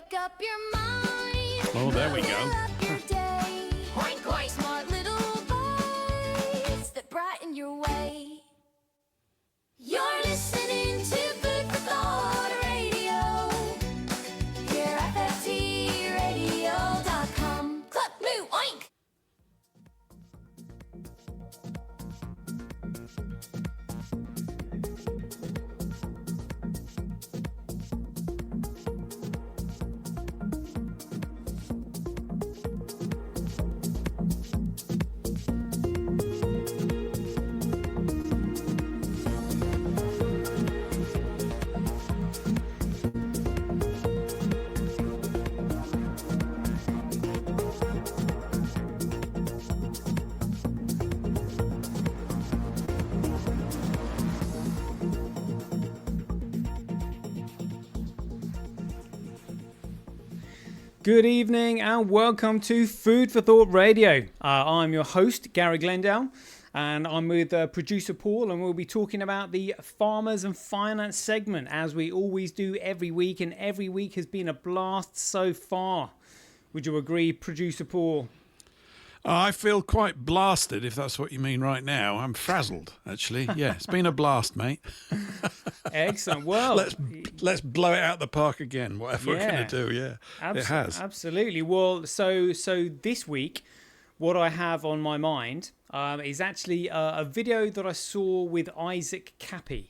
Wake up your mind. Oh, there we go. Oink, oink. Smart little bites that brighten your way. You're listening to Food for Thought Radio. Here at FFTradio.com. Cluck, moo, oink. Good evening and welcome to Food for Thought Radio. I'm your host, Gary Glendale, and I'm with producer Paul, and we'll be talking about the Farmers and Finance segment, as we always do every week, and every week has been a blast so far. Would you agree, producer Paul? I feel quite blasted, if that's what you mean right now. I'm frazzled, actually. Yeah, it's been a blast, mate. Excellent. Well, let's blow it out the park again, whatever we're going to do. Yeah, it has. Absolutely. Well, so this week, what I have on my mind is actually a video that I saw with Isaac Cappy.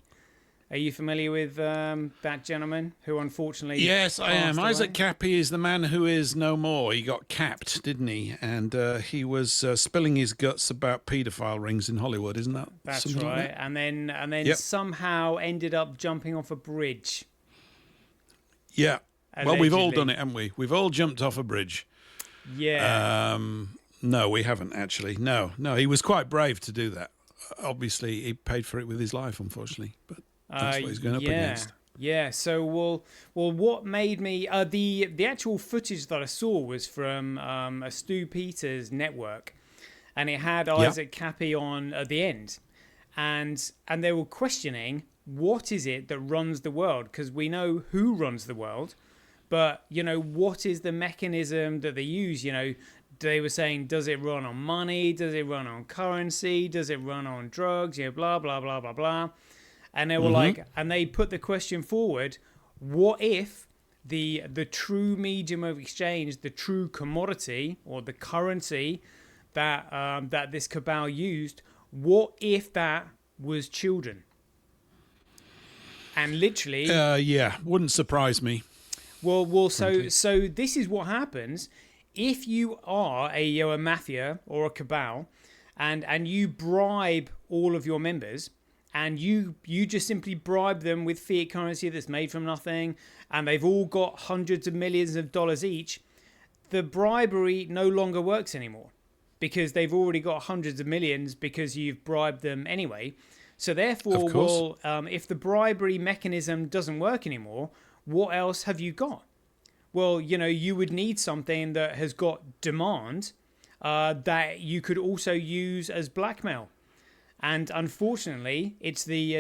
Are you familiar with that gentleman who unfortunately Yes, I am. away? Isaac Cappy is the man who is no more. He got capped, didn't he? And he was spilling his guts about paedophile rings in Hollywood, isn't that? That's something right. like that? And then Yep. somehow ended up jumping off a bridge. Yeah. Well, we've all Allegedly. done it, haven't we? We've all jumped off a bridge. Yeah. No, we haven't, actually. No, he was quite brave to do that. Obviously, he paid for it with his life, unfortunately. But that's what he's going up against. Yeah. So, well, what made me the actual footage that I saw was from a Stu Peters network, and it had Isaac Cappy on at the end, and they were questioning what is it that runs the world, because we know who runs the world, but what is the mechanism that they use? They were saying, does it run on money? Does it run on currency? Does it run on drugs? Blah blah blah blah blah. And they were like, and they put the question forward: what if the true medium of exchange, the true commodity or the currency that this cabal used, what if that was children? And literally, wouldn't surprise me. Well, so this is what happens if you are a mafia or a cabal, and you bribe all of your members. And you just simply bribe them with fiat currency that's made from nothing, and they've all got hundreds of millions of dollars each. The bribery no longer works anymore because they've already got hundreds of millions because you've bribed them anyway. So therefore, if the bribery mechanism doesn't work anymore, what else have you got? Well, you would need something that has got demand that you could also use as blackmail. And unfortunately, it's the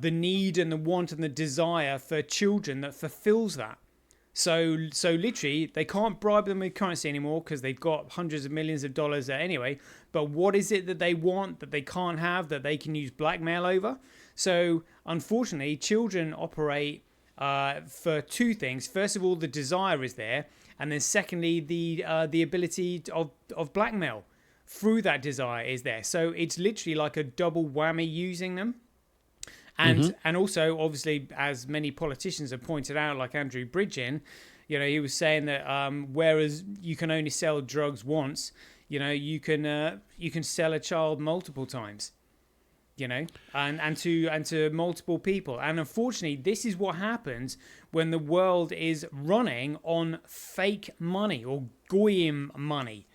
need and the want and the desire for children that fulfills that. So literally, they can't bribe them with currency anymore because they've got hundreds of millions of dollars there anyway. But what is it that they want that they can't have that they can use blackmail over? So unfortunately, children operate for two things. First of all, the desire is there, and then secondly, the ability of blackmail through that desire is there. So it's literally like a double whammy using them. And also, obviously, as many politicians have pointed out, like Andrew Bridgen, he was saying that whereas you can only sell drugs once, you can sell a child multiple times, and to multiple people. And unfortunately, this is what happens when the world is running on fake money or goyim money,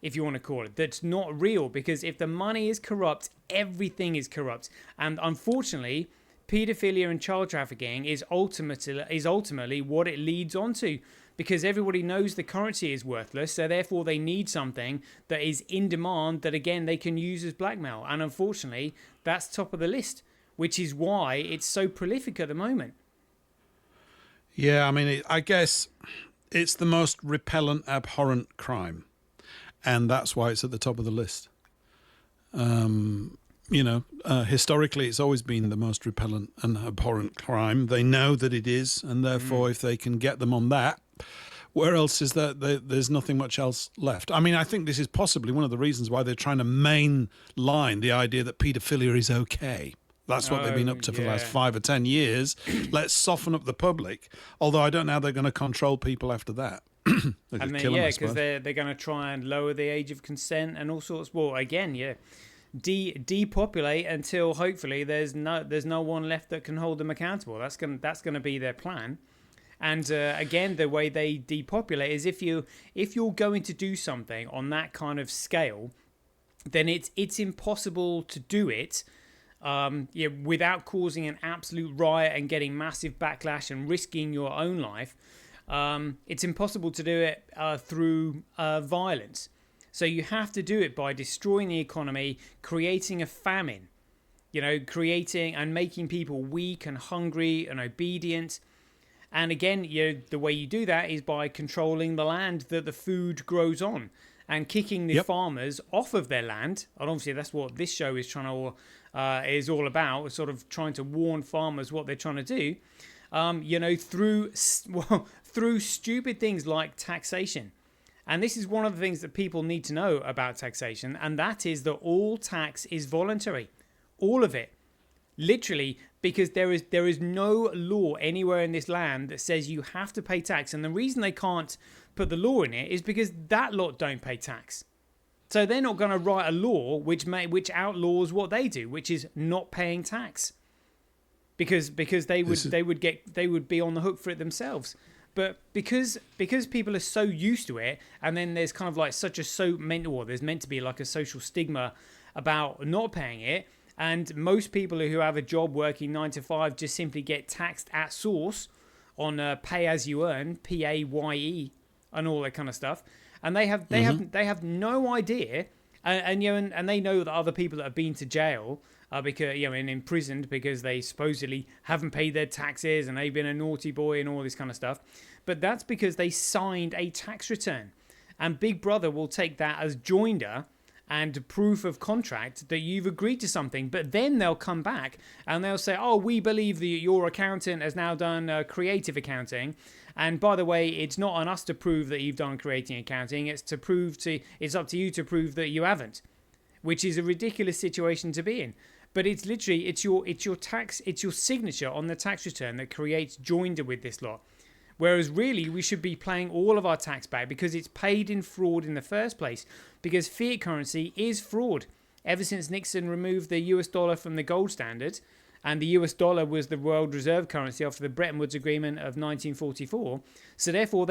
if you want to call it, that's not real. Because if the money is corrupt, everything is corrupt. And unfortunately, pedophilia and child trafficking is ultimately what it leads on to. Because everybody knows the currency is worthless, so therefore they need something that is in demand that, again, they can use as blackmail. And unfortunately, that's top of the list, which is why it's so prolific at the moment. Yeah, I mean, I guess it's the most repellent, abhorrent crime, and that's why it's at the top of the list. Historically, it's always been the most repellent and abhorrent crime. They know that it is, and therefore, if they can get them on that, where else is that? There's nothing much else left. I mean, I think this is possibly one of the reasons why they're trying to mainline the idea that paedophilia is okay. That's what they've been up to for the last 5 or 10 years. Let's soften up the public. Although I don't know how they're going to control people after that. Because they're going to try and lower the age of consent and all sorts. Well, again, depopulate until hopefully there's no one left that can hold them accountable. That's going to be their plan. And again, the way they depopulate is if you're going to do something on that kind of scale, then it's impossible to do it without causing an absolute riot and getting massive backlash and risking your own life. It's impossible to do it through violence. So you have to do it by destroying the economy, creating a famine, creating and making people weak and hungry and obedient. And again, the way you do that is by controlling the land that the food grows on and kicking the farmers off of their land. And obviously that's what this show is is all about, sort of trying to warn farmers what they're trying to do, through stupid things like taxation. And this is one of the things that people need to know about taxation, and that is that all tax is voluntary. All of it. Literally, because there is no law anywhere in this land that says you have to pay tax. And the reason they can't put the law in it is because that lot don't pay tax. So they're not going to write a law which outlaws what they do, which is not paying tax, because they would be on the hook for it themselves. But because people are so used to it, and then there's kind of like there's meant to be like a social stigma about not paying it, and most people who have a job working 9 to 5 just simply get taxed at source on pay as you earn, PAYE, and all that kind of stuff. And they have no idea, and they know that other people that have been to jail because and imprisoned because they supposedly haven't paid their taxes and they've been a naughty boy and all this kind of stuff. But that's because they signed a tax return, and Big Brother will take that as joinder and proof of contract that you've agreed to something. But then they'll come back and they'll say, "Oh, we believe that your accountant has now done creative accounting. And by the way, it's not on us to prove that you've done creating accounting. It's up to you to prove that you haven't," which is a ridiculous situation to be in. But it's literally it's your signature on the tax return that creates joinder with this lot. Whereas really we should be paying all of our tax back because it's paid in fraud in the first place. Because fiat currency is fraud. Ever since Nixon removed the US dollar from the gold standard, and the US dollar was the world reserve currency after the Bretton Woods Agreement of 1944. So therefore,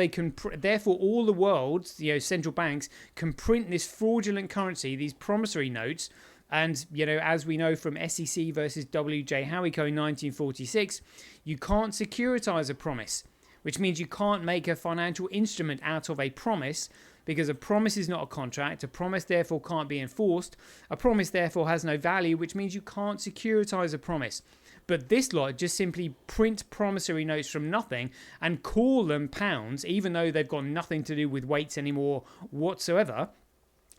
all the world's central banks can print this fraudulent currency, these promissory notes. And as we know from SEC versus W.J. Howico in 1946, you can't securitize a promise, which means you can't make a financial instrument out of a promise. Because a promise is not a contract. A promise, therefore, can't be enforced. A promise, therefore, has no value, which means you can't securitize a promise. But this lot just simply print promissory notes from nothing and call them pounds, even though they've got nothing to do with weights anymore whatsoever.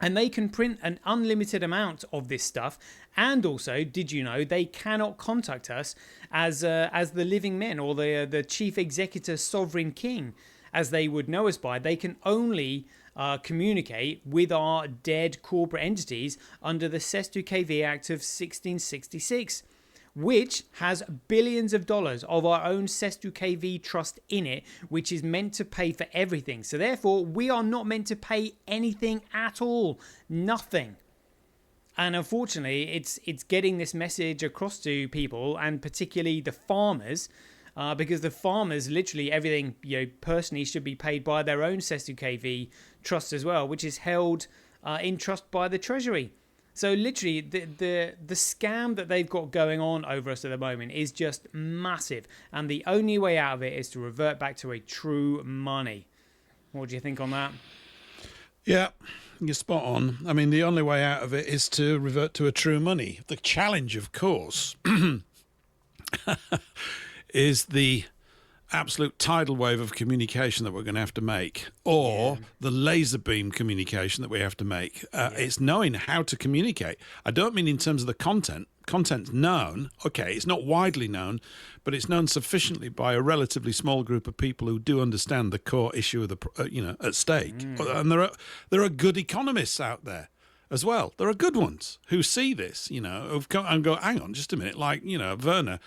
And they can print an unlimited amount of this stuff. And also, did you know, they cannot contact us as the living men or the chief executive sovereign king, as they would know us by. They can only communicate with our dead corporate entities under the C.I.A. Act of 1666, which has billions of dollars of our own C.I.A. trust in it, which is meant to pay for everything. So therefore, we are not meant to pay anything at all. Nothing. And unfortunately, it's getting this message across to people, and particularly the farmers, because the farmers, literally everything, personally should be paid by their own C.I.A. trust as well, which is held in trust by the Treasury. So literally, the scam that they've got going on over us at the moment is just massive, and the only way out of it is to revert back to a true money. What do you think on that? Yeah, you're spot on. I mean, the only way out of it is to revert to a true money. The challenge, of course, is the absolute tidal wave of communication that we're going to have to make, or the laser beam communication that we have to make. It's knowing how to communicate. I don't mean in terms of the content. Content's known. Okay, it's not widely known, but it's known sufficiently by a relatively small group of people who do understand the core issue of the at stake. And there are good economists out there as well. There are good ones who see this, who've come and go, hang on, just a minute, like, Werner.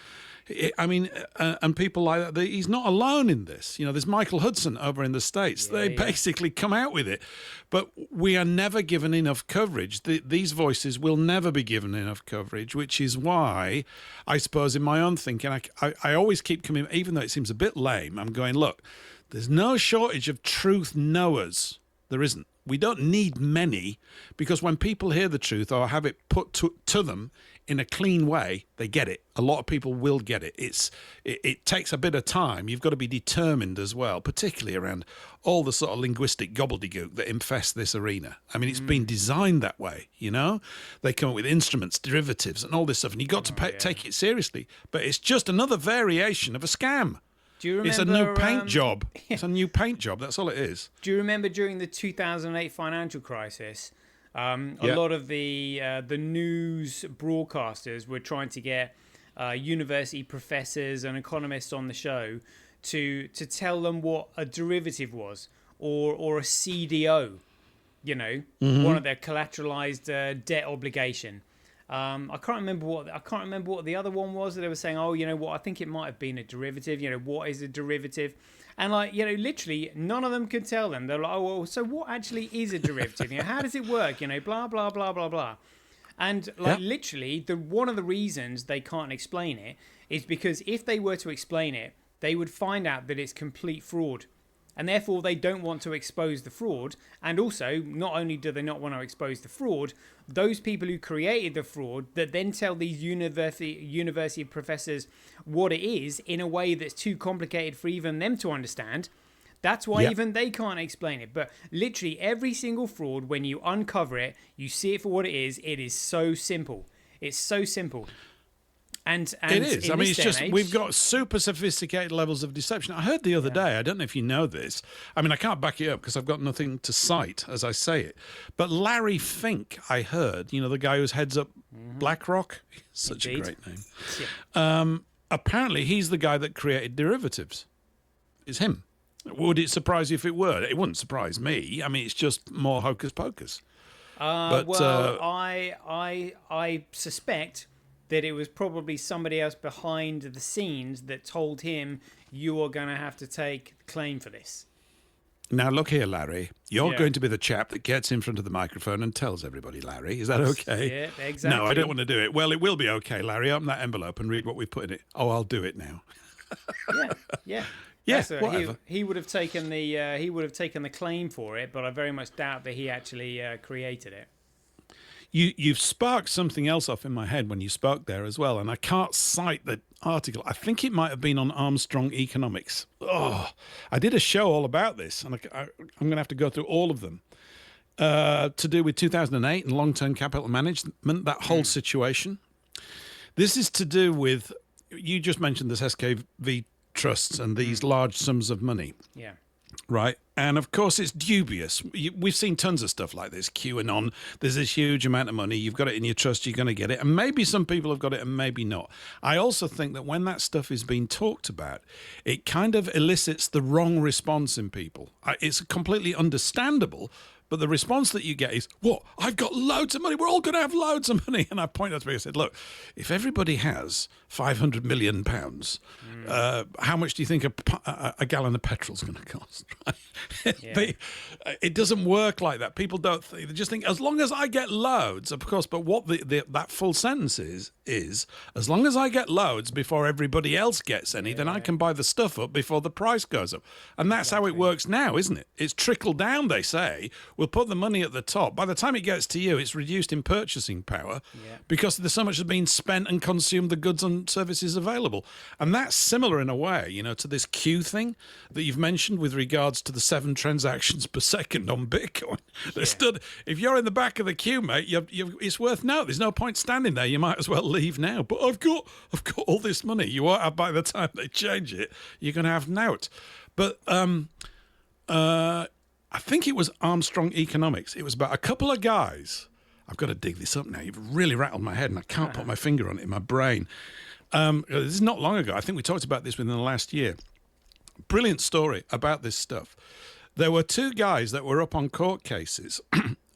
And people like that, he's not alone in this. There's Michael Hudson over in the States. They basically come out with it. But we are never given enough coverage. These voices will never be given enough coverage, which is why, I suppose, in my own thinking, I always keep coming, even though it seems a bit lame, I'm going, look, there's no shortage of truth knowers. There isn't. We don't need many, because when people hear the truth or have it put to them in a clean way, they get it. A lot of people will get it. It takes a bit of time. You've got to be determined as well, particularly around all the sort of linguistic gobbledygook that infests this arena. I mean, it's been designed that way, They come up with instruments, derivatives, and all this stuff, and you've got to take it seriously. But it's just another variation of a scam. Do you remember, it's a new paint job. It's a new paint job. That's all it is. Do you remember during the 2008 financial crisis, a lot of the news broadcasters were trying to get university professors and economists on the show to tell them what a derivative was, or a CDO, one of their collateralized debt obligation. I can't remember what the other one was that they were saying. Oh, you know what? I think it might have been a derivative. What is a derivative? And literally none of them could tell them. They're like, oh, well, so what actually is a derivative? How does it work? Blah blah blah blah blah. And literally, one of the reasons they can't explain it is because if they were to explain it, they would find out that it's complete fraud. And therefore, they don't want to expose the fraud. And also, not only do they not want to expose the fraud, those people who created the fraud that then tell these university professors what it is in a way that's too complicated for even them to understand. That's why even they can't explain it. But literally every single fraud, when you uncover it, you see it for what it is so simple. It's so simple. And it is. I mean, it's just we've got super sophisticated levels of deception. I heard the other day, I don't know if you know this. I mean, I can't back it up because I've got nothing to cite as I say it. But Larry Fink, I heard, the guy who heads up BlackRock, such a great name. Yeah. Apparently, he's the guy that created derivatives. It's him. Would it surprise you if it were? It wouldn't surprise me. I mean, it's just more hocus pocus. I suspect that it was probably somebody else behind the scenes that told him, you are going to have to take claim for this. Now, look here, Larry. You're going to be the chap that gets in front of the microphone and tells everybody, Larry. Is that okay? Yeah, exactly. No, I don't want to do it. Well, it will be okay, Larry. Open that envelope and read what we put in it. Oh, I'll do it now. Yeah. Yes, whatever. He would have taken the claim for it, but I very much doubt that he actually created it. You've sparked something else off in my head when you spoke there as well, and I can't cite the article. I think it might have been on Armstrong Economics. Oh, I did a show all about this, and I'm going to have to go through all of them to do with 2008 and long-term capital management, that whole situation. This is to do with, you just mentioned this SKV trusts and these large sums of money. Yeah. Right. And of course, it's dubious. We've seen tons of stuff like this. QAnon, there's this huge amount of money. You've got it in your trust. You're going to get it. And maybe some people have got it and maybe not. I also think that when that stuff is being talked about, it kind of elicits the wrong response in people. It's completely understandable. But the response that you get is, what? I've got loads of money. We're all going to have loads of money. And I pointed out to me, I said, look, if everybody has £500 million, how much do you think a gallon of petrol is going to cost? It doesn't work like that. People don't think. They just think, as long as I get loads, of course. But what that full sentence is, as long as I get loads before everybody else gets any, then I can buy the stuff up before the price goes up. And that's how it works now, isn't it? It's trickled down, they say. We'll will put the money at the top. By the time it gets to you, it's reduced in purchasing power because there's so much has been spent and consumed the goods and services available. And that's similar in a way, you know, to this Q thing that you've mentioned with regards to the 7 transactions per second on Bitcoin. If you're in the back of the queue, mate, it's worth note. There's no point standing there. You might as well leave now. But I've got all this money. You won't have by the time they change it. You're going to have nout. But I think it was Armstrong Economics. It was about a couple of guys. I've got to dig this up now. You've really rattled my head, and I can't put my finger on it in my brain. This is not long ago. I think we talked about this within the last year. Brilliant story about this stuff. There were 2 guys that were up on court cases,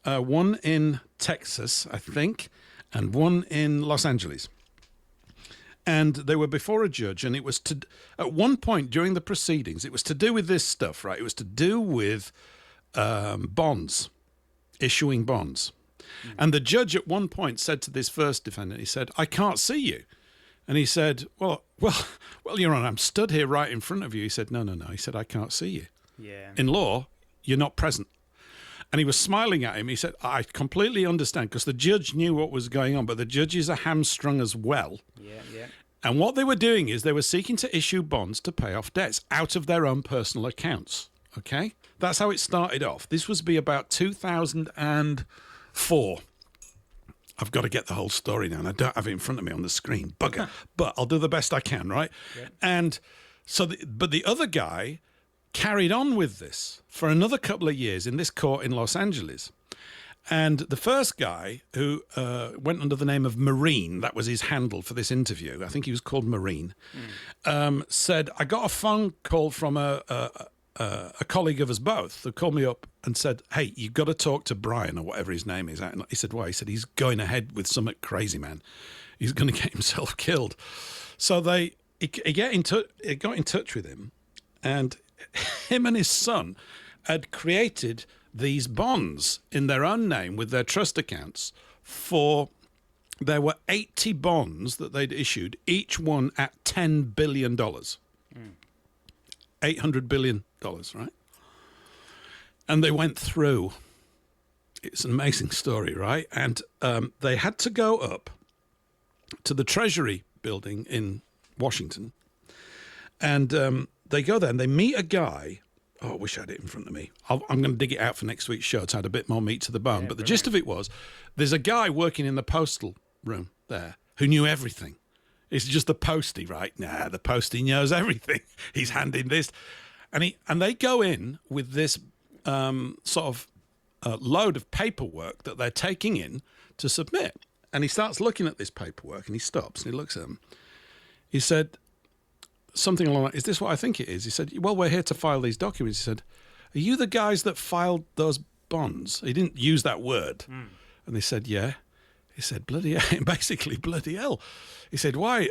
one in Texas, I think, and one in Los Angeles. And they were before a judge, and it was at one point during the proceedings, it was to do with this stuff, right? It was to do with bonds, issuing bonds. And the judge at one point said to this first defendant, he said, "I can't see you." And he said, well, Your Honor, I'm stood here right in front of you. He said, no. He said, "I can't see you." Yeah. In law, you're not present. And he was smiling at him. He said, "I completely understand," because the judge knew what was going on, but the judges are hamstrung as well. Yeah. And what they were doing is they were seeking to issue bonds to pay off debts out of their own personal accounts. Okay? That's how it started off. This was about 2004. I've got to get the whole story now, and I don't have it in front of me on the screen. Bugger. But I'll do the best I can, right? Yeah. And so, but the other guy carried on with this for another couple of years in this court in Los Angeles. And the first guy, who went under the name of Marine, that was his handle for this interview, I think he was called Marine, said, "I got a phone call from a colleague of us both who called me up and said, 'Hey, you've got to talk to Brian,' or whatever his name is." And he said, "Why?" He said, "He's going ahead with something crazy, man. He's going to get himself killed." So he got in touch with him, and him and his son had created these bonds in their own name with their trust accounts there were 80 bonds that they'd issued, each one at $10 billion. $800 billion, right? And they went through. It's an amazing story, right? And they had to go up to the Treasury building in Washington. And they go there and they meet a guy. Oh, I wish I had it in front of me. I'm going to dig it out for next week's show to add a bit more meat to the bone. But the gist of it was, there's a guy working in the postal room there who knew everything. It's just the postie, right? Nah, the postie knows everything. He's handing this. And they go in with this sort of load of paperwork that they're taking in to submit. And he starts looking at this paperwork, and he stops and he looks at them. He said, something along, "Is this what I think it is?" He said, "Well, we're here to file these documents." He said, "Are you the guys that filed those bonds?" He didn't use that word. And they said, "Yeah." He said, "Bloody hell," basically, "bloody hell." He said, "Why?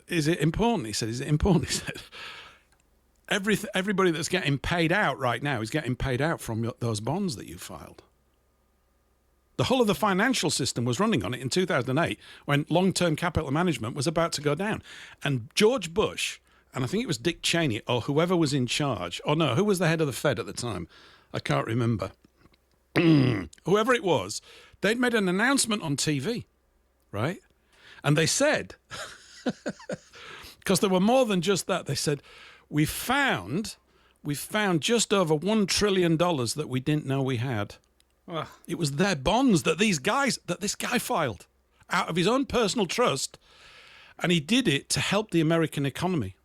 Is it important?" He said, "Is it important?" He said, everybody that's getting paid out right now is getting paid out from those bonds that you filed. The whole of the financial system was running on it in 2008 when long-term capital management was about to go down. And George Bush, and I think it was Dick Cheney or whoever was in charge, or no, who was the head of the Fed at the time? I can't remember. Whoever it was, they'd made an announcement on TV, right? And they said, because there were more than just that, they said, we found just over $1 trillion that we didn't know we had. Ugh. It was their bonds that this guy filed out of his own personal trust, and he did it to help the American economy.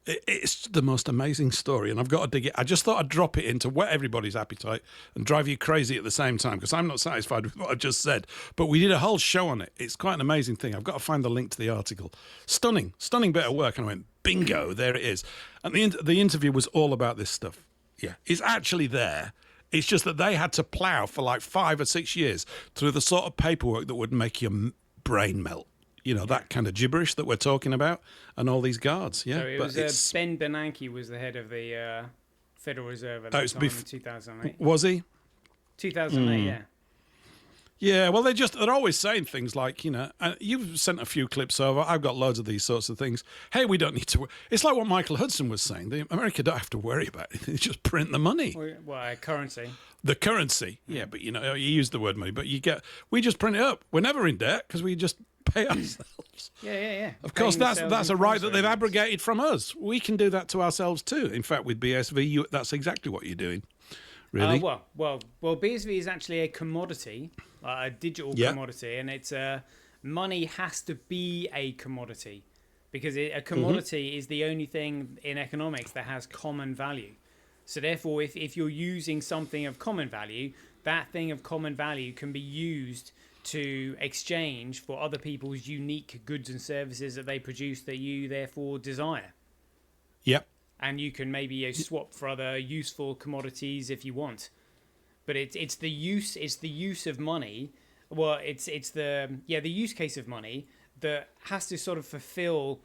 It's the most amazing story, and I've got to dig it. I just thought I'd drop it in to whet everybody's appetite and drive you crazy at the same time, because I'm not satisfied with what I've just said. But we did a whole show on it. It's quite an amazing thing. I've got to find the link to the article. Stunning bit of work. And I went, bingo, there it is. And the interview was all about this stuff. Yeah, it's actually there. It's just that they had to plough for like 5 or 6 years through the sort of paperwork that would make your brain melt. You know, that kind of gibberish that we're talking about, and all these guards. Yeah, so it was Ben Bernanke was the head of the Federal Reserve at that time in 2008. Was he? 2008, yeah. Yeah, well, they're always saying things like, you've sent a few clips over. I've got loads of these sorts of things. Hey, we don't need to. It's like what Michael Hudson was saying. America don't have to worry about it. They just print the money. Well, currency. The currency. Yeah, but you use the word money, but we just print it up. We're never in debt because we just pay ourselves. Yeah. Of course, that's a right that they've abrogated from us. We can do that to ourselves too. In fact, with BSV, that's exactly what you're doing. Really? Well, BSV is actually a commodity, a digital commodity, and it's money has to be a commodity because a commodity is the only thing in economics that has common value. So therefore, if you're using something of common value, that thing of common value can be used to exchange for other people's unique goods and services that they produce that you therefore desire. Yep. And you can maybe swap for other useful commodities if you want, but it's the use of money. Well, it's the use case of money that has to sort of fulfill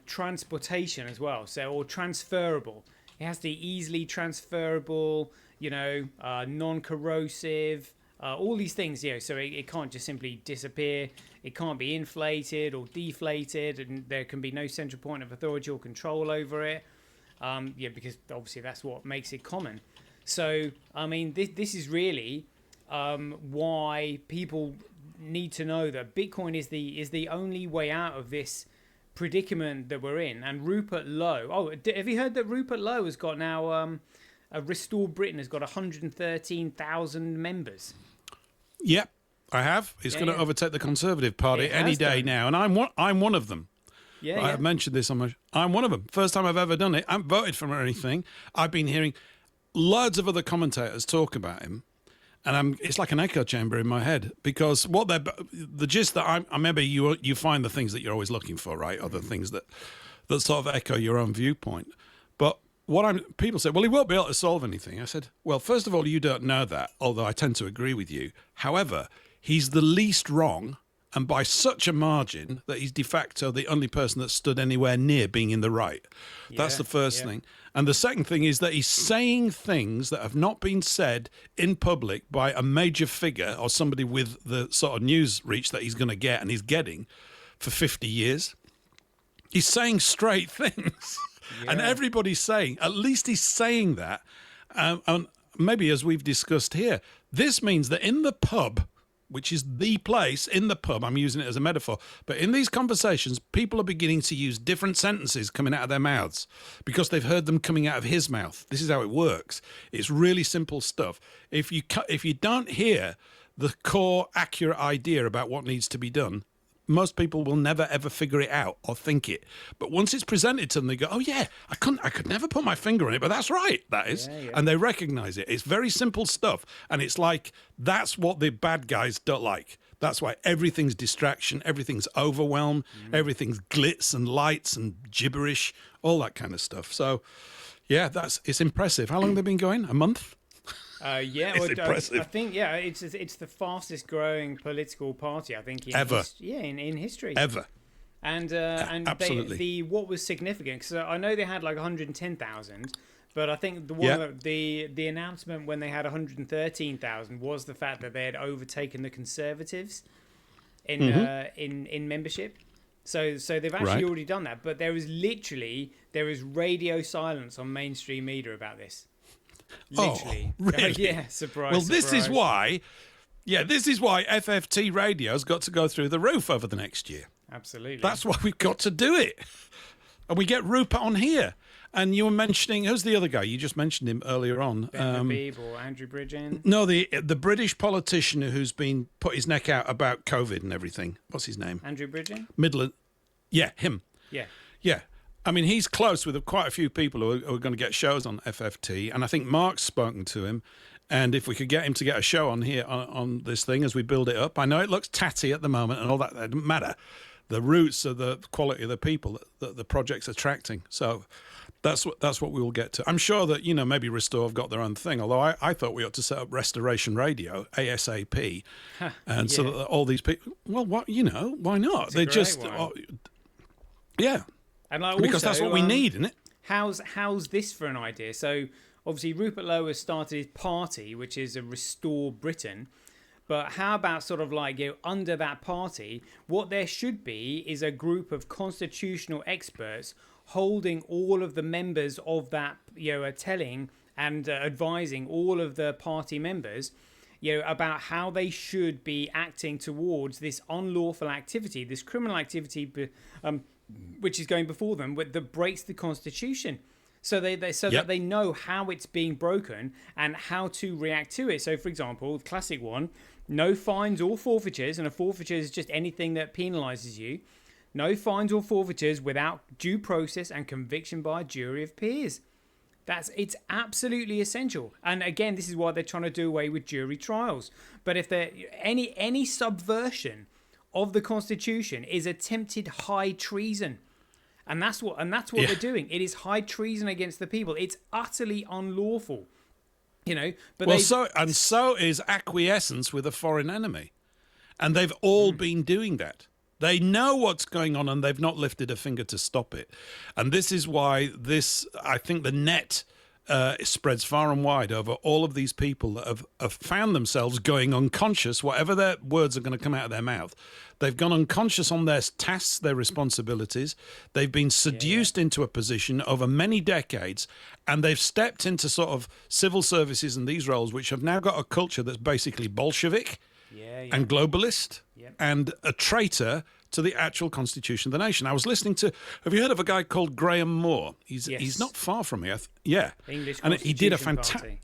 transportation as well. So or transferable. It has to be easily transferable. Non-corrosive. All these things, so it can't just simply disappear. It can't be inflated or deflated, and there can be no central point of authority or control over it. Because obviously that's what makes it common. So, I mean, this is really why people need to know that Bitcoin is the only way out of this predicament that we're in. And Rupert Lowe. Oh, have you heard that Rupert Lowe has got now? Restore Britain has got 113,000 members. Yep, I have. It's going to overtake the Conservative Party any day now, and I'm one of them. Yeah, I've mentioned this I'm one of them. First time I've ever done it. I haven't voted for him or anything. I've been hearing loads of other commentators talk about him, and it's like an echo chamber in my head because the gist that I remember you find the things that you're always looking for, right? Or the things that sort of echo your own viewpoint, but. People say, well, he won't be able to solve anything. I said, well, first of all, you don't know that, although I tend to agree with you. However, he's the least wrong, and by such a margin that he's de facto the only person that stood anywhere near being in the right. That's the first thing. And the second thing is that he's saying things that have not been said in public by a major figure or somebody with the sort of news reach that he's going to get and he's getting for 50 years. He's saying straight things. Yeah. And everybody's saying, at least he's saying that. And maybe as we've discussed here, this means that in the pub, which is the place, in the pub, I'm using it as a metaphor, but in these conversations, people are beginning to use different sentences coming out of their mouths because they've heard them coming out of his mouth. This is how it works. It's really simple stuff. If you don't hear the core accurate idea about what needs to be done, most people will never ever figure it out or think it. But once it's presented to them, they go, oh yeah, I could never put my finger on it, but that's right, that is. Yeah. And they recognize it. It's very simple stuff. And it's like, that's what the bad guys don't like. That's why everything's distraction, everything's overwhelm, everything's glitz and lights and gibberish, all that kind of stuff. So yeah, it's impressive. How long have they been going? A month? It's impressive. I think it's the fastest growing political party I think in history ever. And absolutely. What was significant because I know they had like 110,000, but I think the announcement when they had 113,000 was the fact that they had overtaken the Conservatives in membership. So they've actually already done that, but there is radio silence on mainstream media about this. Literally. Oh, really? Yeah, surprise. Well, this is why FFT Radio's got to go through the roof over the next year. Absolutely. That's why we've got to do it. And we get Rupert on here. And you were mentioning, who's the other guy? You just mentioned him earlier on. Ben Habib or Andrew Bridgen? No, the British politician who's been put his neck out about COVID and everything. What's his name? Andrew Bridgen? Midland. Yeah, him. Yeah. Yeah. I mean, he's close with quite a few people who are going to get shows on FFT, and I think Mark's spoken to him. And if we could get him to get a show on here on this thing as we build it up, I know it looks tatty at the moment and all that. That doesn't matter. The roots are the quality of the people that the project's attracting. So that's what we will get to. I'm sure that maybe Restore have got their own thing. Although I thought we ought to set up Restoration Radio ASAP, and so that all these people. Well, why not? They just yeah. And because that's what we need, isn't it? How's this for an idea? So obviously Rupert Lowe has started his party, which is a Restore Britain, But how about sort of like, under that party, what there should be is a group of constitutional experts holding all of the members of that, telling and advising all of the party members, about how they should be acting towards this unlawful activity, this criminal activity, which is going before them, that breaks the Constitution. So that they know how it's being broken and how to react to it. So, for example, classic one, no fines or forfeitures, and a forfeiture is just anything that penalises you. No fines or forfeitures without due process and conviction by a jury of peers. It's absolutely essential. And again, this is why they're trying to do away with jury trials. But if there any subversion of the Constitution is attempted high treason. And that's what they're doing. It is high treason against the people. It's utterly unlawful. But so is acquiescence with a foreign enemy. And they've all been doing that. They know what's going on and they've not lifted a finger to stop it. And this is why I think the net spreads far and wide over all of these people that have found themselves going unconscious, whatever their words are going to come out of their mouth. They've gone unconscious on their tasks, their responsibilities. They've been seduced into a position over many decades, and they've stepped into sort of civil services and these roles, which have now got a culture that's basically Bolshevik and globalist and a traitor to the actual constitution of the nation. I was listening to, have you heard of a guy called Graham Moore? He's not far from me. English and he did a fantastic. fantastic.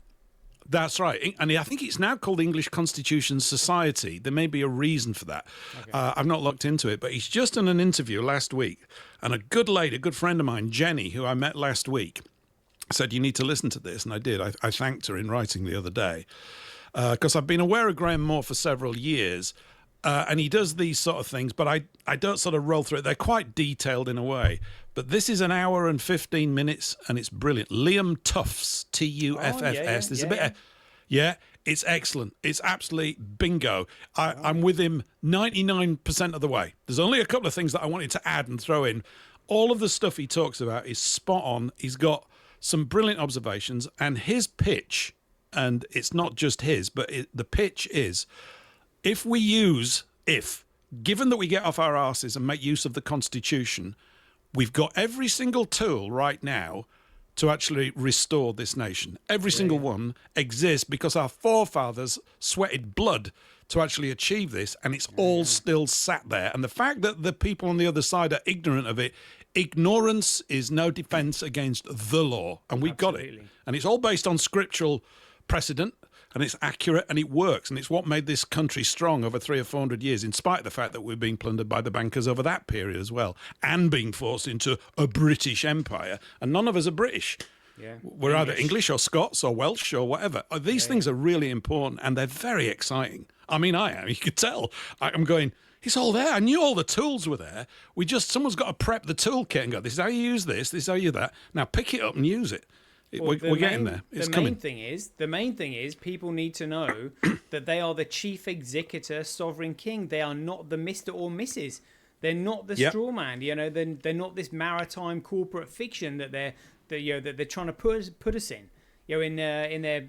That's right. And I think it's now called English Constitution Society. There may be a reason for that. Okay. I've not looked into it, but he's just done an interview last week. And a good friend of mine, Jenny, who I met last week, said, you need to listen to this. And I did. I thanked her in writing the other day. Because I've been aware of Graham Moore for several years. And he does these sort of things, but I don't sort of roll through it. They're quite detailed in a way. But this is an hour and 15 minutes, and it's brilliant. Liam Tuffs, Tuffs. There's a bit of, it's excellent. It's absolutely bingo. I'm with him 99% of the way. There's only a couple of things that I wanted to add and throw in. All of the stuff he talks about is spot on. He's got some brilliant observations, and his pitch, and it's not just his, but the pitch is, given that we get off our arses and make use of the Constitution, we've got every single tool right now to actually restore this nation. Every single one exists because our forefathers sweated blood to actually achieve this, and it's all still sat there. And the fact that the people on the other side are ignorant of it, ignorance is no defense against the law, and we've got it. And it's all based on scriptural precedent, and it's accurate, and it works, and it's what made this country strong over 300 or 400 years, in spite of the fact that we're being plundered by the bankers over that period as well, and being forced into a British empire, and none of us are British. We're either English or Scots or Welsh or whatever. These things are really important, and they're very exciting. I mean, I am. You could tell. I'm going, it's all there. I knew all the tools were there. Someone's got to prep the toolkit and go, this is how you use this is how you use that. Now pick it up and use it. We're getting there. It's coming. The main thing is people need to know that they are the chief executor, sovereign king. They are not the Mr. or Mrs. They're not the straw man. They're not this maritime corporate fiction that they're trying to put us in. In their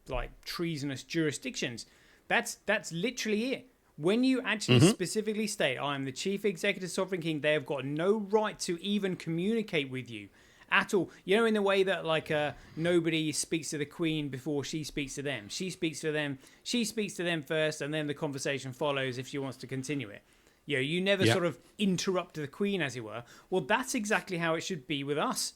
like treasonous jurisdictions. That's literally it. When you actually specifically state, I am the chief executive, sovereign king, they have got no right to even communicate with you at all. In the way that nobody speaks to the Queen before she speaks to them. She speaks to them first, and then the conversation follows if she wants to continue it. You never sort of interrupt the Queen, as it were. Well, that's exactly how it should be with us.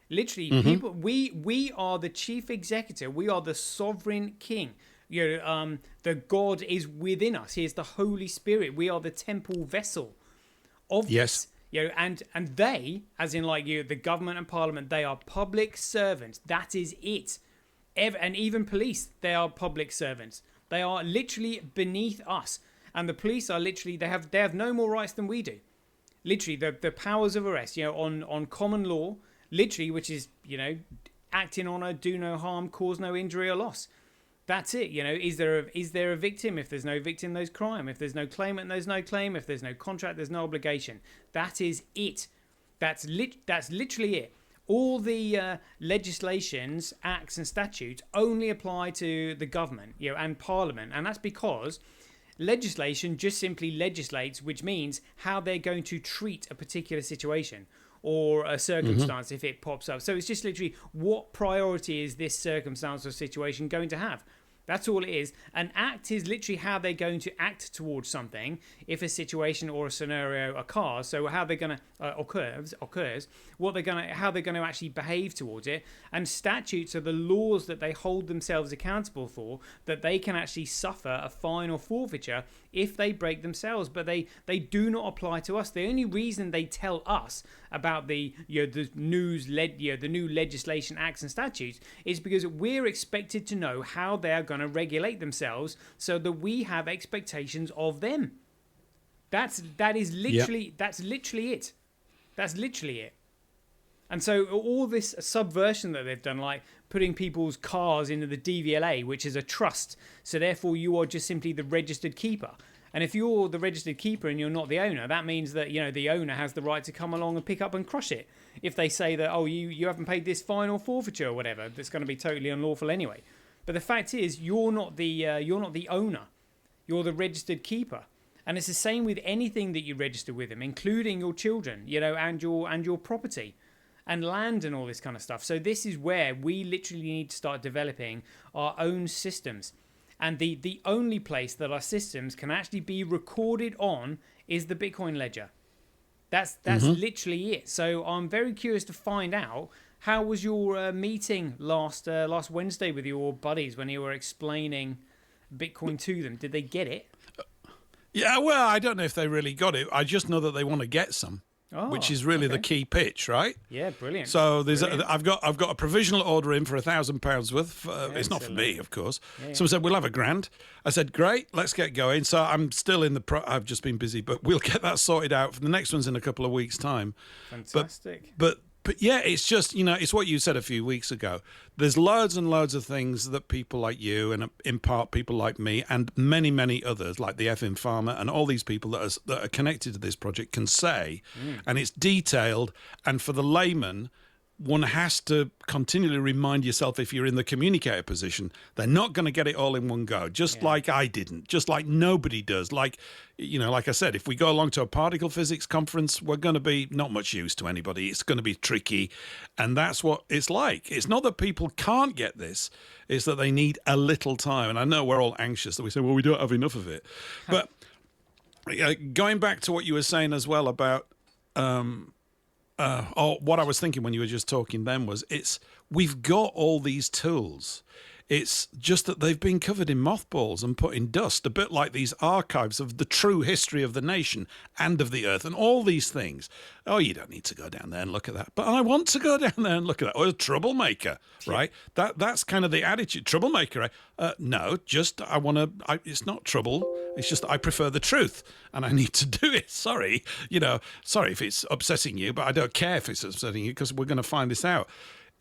Literally, people, we are the chief executive. We are the sovereign king. The God is within us. He is the Holy Spirit. We are the temple vessel of this. And they, as in the government and parliament, they are public servants. That is it. And even police, they are public servants. They are literally beneath us. And the police are literally, they have no more rights than we do. Literally, the powers of arrest, on common law, literally, which is, act in honour, do no harm, cause no injury or loss. That's it. Is there a victim? If there's no victim, there's crime. If there's no claimant, there's no claim. If there's no contract, there's no obligation. That is it. That's literally it. all the legislations, acts and statutes only apply to the government, and parliament. And that's because legislation just simply legislates, which means how they're going to treat a particular situation or a circumstance if it pops up. So it's just literally, what priority is this circumstance or situation going to have? That's all it is. An act is literally how they're going to act towards something if a situation or a scenario occurs. So how they're going to occurs, how they're going to actually behave towards it. And statutes are the laws that they hold themselves accountable for, that they can actually suffer a fine or forfeiture if they break themselves. But they do not apply to us. The only reason they tell us about the new legislation, acts and statutes is because we're expected to know how they are going to regulate themselves, so that we have expectations of them. That's literally it. That's literally it. And so all this subversion that they've done, like putting people's cars into the DVLA, which is a trust, so therefore you are just simply the registered keeper. And if you're the registered keeper and you're not the owner, that means that the owner has the right to come along and pick up and crush it. If they say that, you haven't paid this fine or forfeiture or whatever, that's going to be totally unlawful anyway. But the fact is, you're not the owner. You're the registered keeper. And it's the same with anything that you register with them, including your children, and your property and land and all this kind of stuff. So this is where we literally need to start developing our own systems. And the only place that our systems can actually be recorded on is the Bitcoin ledger. That's literally it. So I'm very curious to find out, how was your meeting last Wednesday with your buddies when you were explaining Bitcoin to them? Did they get it? Yeah, well, I don't know if they really got it. I just know that they want to get some. Which is really the key pitch, right? Yeah, brilliant. So I've got a provisional order in for £1,000 worth. It's not for me, of course. Yeah. Someone said, we'll have £1,000. I said, great, let's get going. So I'm still in I've just been busy, but we'll get that sorted out. The next one's in a couple of weeks' time. Fantastic. But yeah, it's just, it's what you said a few weeks ago. There's loads and loads of things that people like you, and in part people like me, and many, many others like the FM Farmer and all these people that are connected to this project can say, and it's detailed. And for the layman, one has to continually remind yourself, if you're in the communicator position, they're not going to get it all in one go, just like I didn't, just like nobody does. Like I said, if we go along to a particle physics conference, we're going to be not much use to anybody. It's going to be tricky. And that's what it's like. It's not that people can't get this, it's that they need a little time. And I know we're all anxious that we say, well, we don't have enough of it. But going back to what you were saying as well about what I was thinking when you were just talking then was, we've got all these tools. It's just that they've been covered in mothballs and put in dust, a bit like these archives of the true history of the nation and of the earth and all these things. Oh, you don't need to go down there and look at that. But I want to go down there and look at that. Or a troublemaker, right? That's kind of the attitude. Troublemaker, right? No, just it's not trouble. It's just I prefer the truth and I need to do it. Sorry. Sorry if it's upsetting you, but I don't care if it's upsetting you, because we're going to find this out.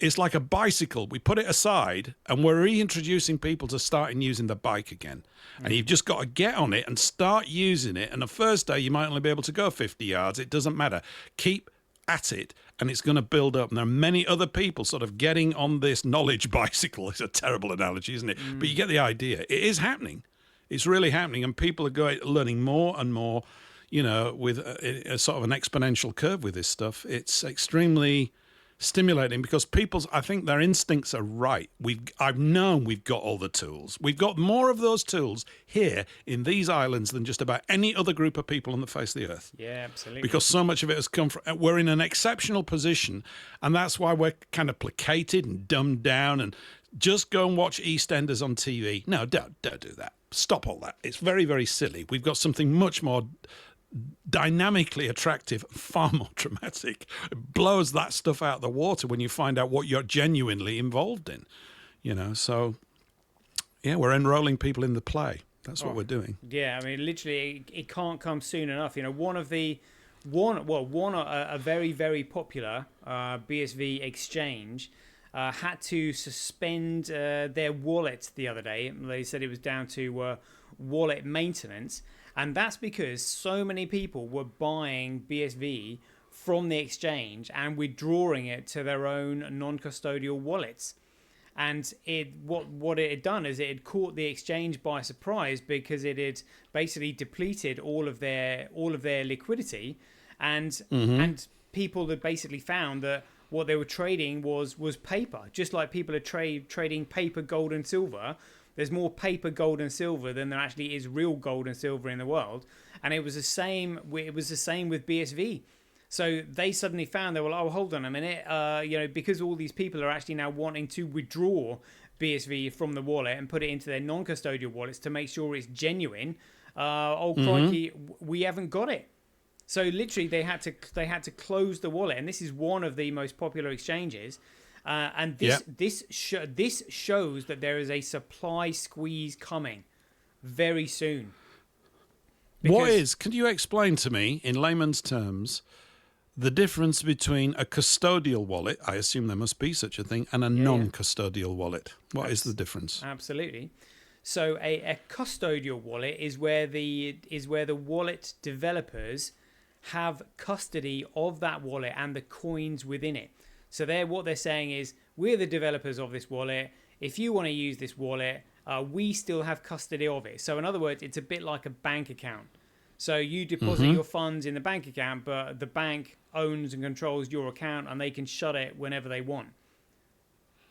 It's like a bicycle. We put it aside and we're reintroducing people to starting using the bike again. And you've just got to get on it and start using it. And the first day you might only be able to go 50 yards. It doesn't matter. Keep at it and it's going to build up. And there are many other people sort of getting on this knowledge bicycle. It's a terrible analogy, isn't it? But you get the idea. It is happening. It's really happening. And people are learning more and more, with a sort of an exponential curve with this stuff. It's extremely stimulating because I think their instincts are right. I've known we've got all the tools. We've got more of those tools here in these islands than just about any other group of people on the face of the earth. Yeah, absolutely. Because so much of it has come from, we're in an exceptional position, and that's why we're kind of placated and dumbed down and just go and watch EastEnders on TV. No, don't do that. Stop all that. It's very, very silly. We've got something much more dynamically attractive, far more dramatic. It blows that stuff out of the water when you find out what you're genuinely involved in, so yeah, we're enrolling people in the play. That's what we're doing. Yeah, I mean, literally it can't come soon enough. A very, very popular BSV exchange had to suspend their wallet the other day. They said it was down to wallet maintenance. And that's because so many people were buying BSV from the exchange and withdrawing it to their own non-custodial wallets. And what it had done is it had caught the exchange by surprise, because it had basically depleted all of their liquidity, and people had basically found that what they were trading was paper, just like people are trading paper, gold, and silver. There's more paper, gold, and silver than there actually is real gold and silver in the world, and it was the same. It was the same with BSV. So they suddenly found, they were like, oh, hold on a minute, because all these people are actually now wanting to withdraw BSV from the wallet and put it into their non-custodial wallets to make sure it's genuine. Crikey, we haven't got it. So literally, they had to close the wallet, and this is one of the most popular exchanges. And this shows that there is a supply squeeze coming very soon. Can you explain to me in layman's terms the difference between a custodial wallet, I assume there must be such a thing, and a non-custodial wallet? What is the difference? Absolutely. So a custodial wallet is where the wallet developers have custody of that wallet and the coins within it. So what they're saying is, we're the developers of this wallet. If you want to use this wallet, we still have custody of it. So in other words, it's a bit like a bank account. So you deposit your funds in the bank account, but the bank owns and controls your account, and they can shut it whenever they want,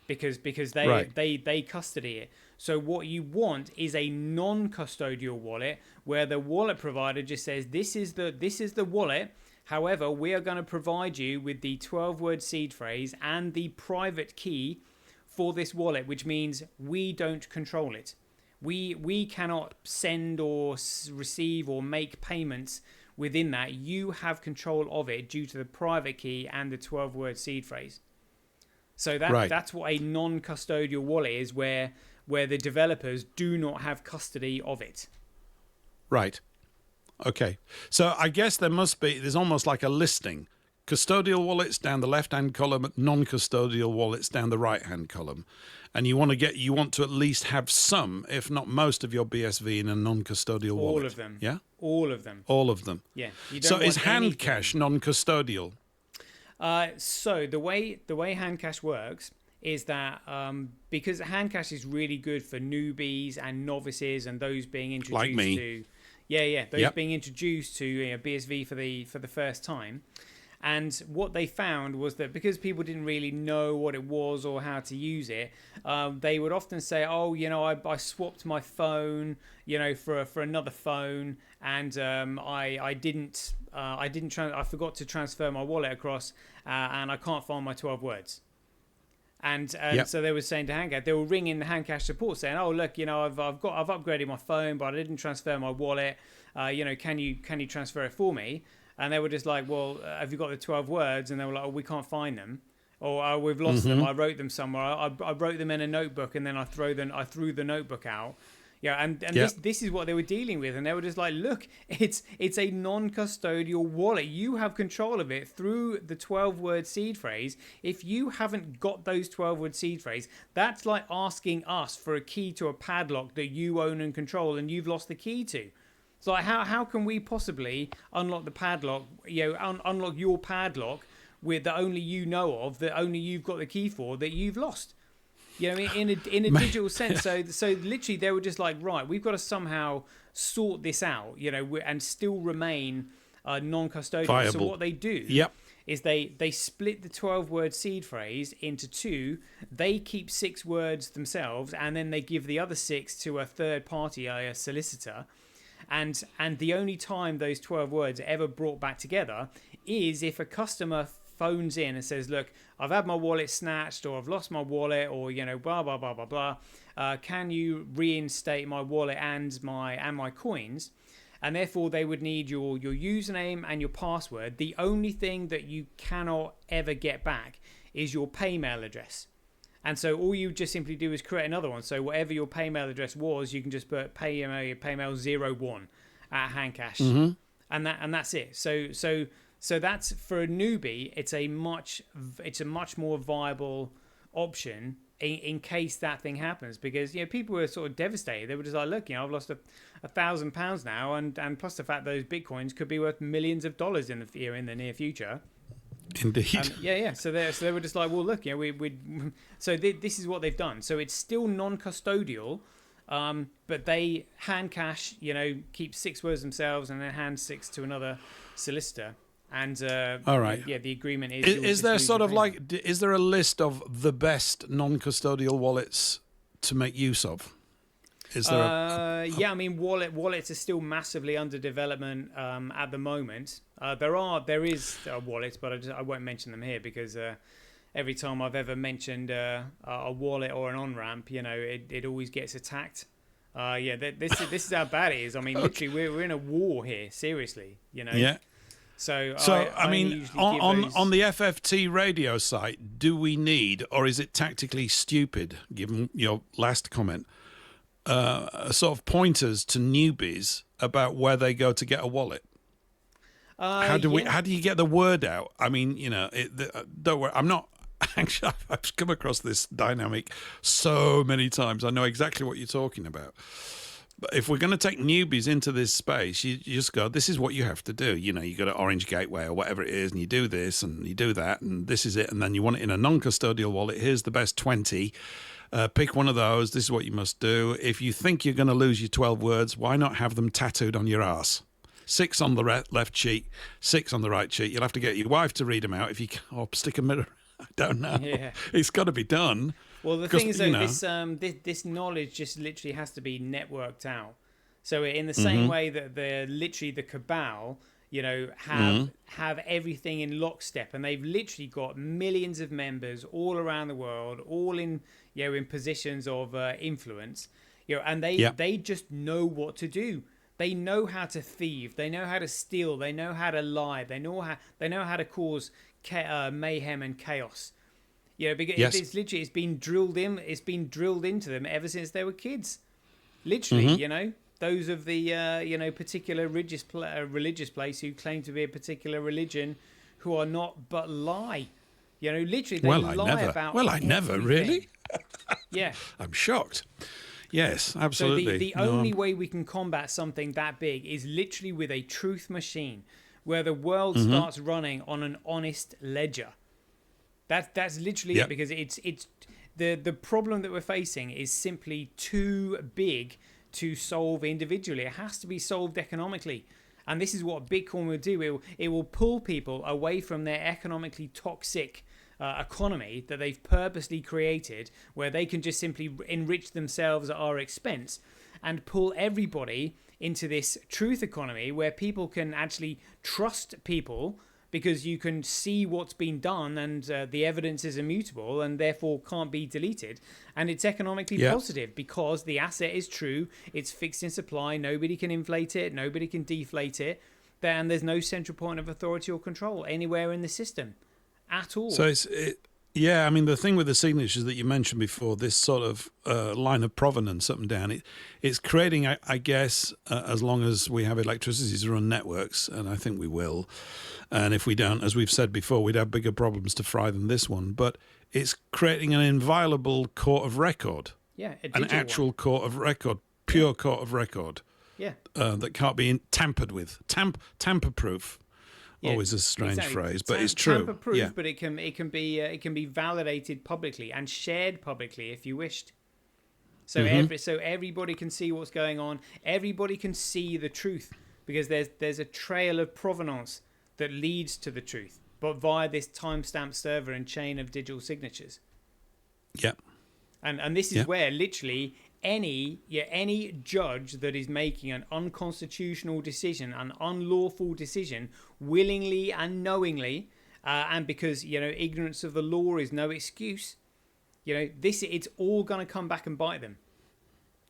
because they custody it. So what you want is a non-custodial wallet, where the wallet provider just says, this is the wallet. However, we are going to provide you with the 12-word seed phrase and the private key for this wallet, which means we don't control it. We cannot send or receive or make payments within that. You have control of it due to the private key and the 12-word seed phrase. So that's what a non-custodial wallet is, where the developers do not have custody of it. Right. Okay. So I guess there's almost like a listing. Custodial wallets down the left-hand column, non-custodial wallets down the right-hand column. And you want to at least have some, if not most, of your BSV in a non-custodial wallet. All of them. Yeah? All of them. All of them. Yeah. So is hand cash non-custodial? So the way hand cash works is that because hand cash is really good for newbies and novices and those being introduced like me. to being introduced to BSV for the first time. And what they found was that because people didn't really know what it was or how to use it, they would often say, "Oh, I swapped my phone, for another phone, and I forgot to transfer my wallet across, and I can't find my 12 words." And so they were saying to Handcash, they were ringing the Handcash support saying, "Oh, look, I've upgraded my phone, but I didn't transfer my wallet. Can you transfer it for me?" And they were just like, "Well, have you got the 12 words?" And they were like, "Oh, we can't find them," or "Oh, we've lost them. I wrote them somewhere. I wrote them in a notebook, and then I threw the notebook out." This is what they were dealing with, and they were just like, "Look, it's a non-custodial wallet. You have control of it through the 12-word seed phrase. If you haven't got those 12-word seed phrase, that's like asking us for a key to a padlock that you own and control, and you've lost the key to. So like, how can we possibly unlock the padlock? Unlock your padlock that only you know of, that only you've got the key for, that you've lost." In a digital sense. So literally they were just like, right, we've got to somehow sort this out, and still remain non-custodial. Viable. So what they do is they split the 12-word seed phrase into two. They keep 6 words themselves, and then they give the other 6 to a third party, a solicitor. And the only time those 12 words are ever brought back together is if a customer phones in and says, "Look, I've had my wallet snatched, or I've lost my wallet, or blah blah blah blah blah. Can you reinstate my wallet and my coins?" And therefore they would need your username and your password. The only thing that you cannot ever get back is your Paymail address. And so all you just simply do is create another one. So whatever your Paymail address was, you can just put Paymail01 at Handcash, and that's it. So that's, for a newbie, it's a much more viable option in case that thing happens, because people were sort of devastated. They were just like, look, I've lost £1,000 now, and plus the fact those bitcoins could be worth millions of dollars in the near future. Indeed. Yeah. So they were just like, well, look, this is what they've done. So it's still non-custodial, but they hand cash, keep 6 words themselves, and then hand 6 to another solicitor. And all right, the agreement is. Is there sort of is there a list of the best non-custodial wallets to make use of? Is there? Wallets are still massively under development at the moment. There is wallets, but I won't mention them here because every time I've ever mentioned a wallet or an on-ramp, it always gets attacked. This is how bad it is. I mean, literally, we're in a war here. Seriously, Yeah. So I mean, on the FFT radio site, do we need, or is it tactically stupid, given your last comment, sort of pointers to newbies about where they go to get a wallet? How do you get the word out? I mean, don't worry, I'm not. Actually, I've come across this dynamic so many times. I know exactly what you're talking about. But if we're going to take newbies into this space, you just go, this is what you have to do. You go to Orange Gateway or whatever it is, and you do this and you do that, and this is it. And then you want it in a non-custodial wallet. Here's the best 20. Pick one of those. This is what you must do. If you think you're going to lose your 12 words, why not have them tattooed on your arse? 6 on the left cheek, 6 on the right cheek. You'll have to get your wife to read them out. Or stick a mirror. I don't know. Yeah. It's got to be done. Well, the thing is, though, this knowledge just literally has to be networked out. So in the same way that the cabal, have everything in lockstep, and they've literally got millions of members all around the world, all in in positions of influence, and they just know what to do. They know how to thieve. They know how to steal. They know how to lie. They know how to cause mayhem and chaos. Because it's been drilled in. It's been drilled into them ever since they were kids. Literally, those of the particular religious place who claim to be a particular religion, who are not but lie. Literally they lie about. Well, I never really. Yeah, I'm shocked. Yes, absolutely. So the only way we can combat something that big is literally with a truth machine, where the world starts running on an honest ledger. That's literally it, because it's the problem that we're facing is simply too big to solve individually. It has to be solved economically. And this is what Bitcoin will do. It will pull people away from their economically toxic economy that they've purposely created, where they can just simply enrich themselves at our expense, and pull everybody into this truth economy where people can actually trust people, because you can see what's been done, and the evidence is immutable and therefore can't be deleted. And it's economically positive because the asset is true, it's fixed in supply, nobody can inflate it, nobody can deflate it, and there's no central point of authority or control anywhere in the system at all. So I mean, the thing with the signatures that you mentioned before, this sort of line of provenance up and down, it's creating, I guess, as long as we have electricity to run networks, and I think we will, and if we don't, as we've said before, we'd have bigger problems to fry than this one, but it's creating an inviolable court of record. Yeah, an actual court of record, pure court of record. Yeah. That can't be tampered with. Tamper-proof. Yeah, always a strange phrase, but it's true. Tamper-proof, but it can be validated publicly and shared publicly if you wished. So so everybody can see what's going on. Everybody can see the truth, because there's a trail of provenance that leads to the truth, but via this timestamp server and chain of digital signatures. Yeah. And this is where literally any judge that is making an unconstitutional decision, an unlawful decision, willingly and knowingly, and because ignorance of the law is no excuse, it's all going to come back and bite them.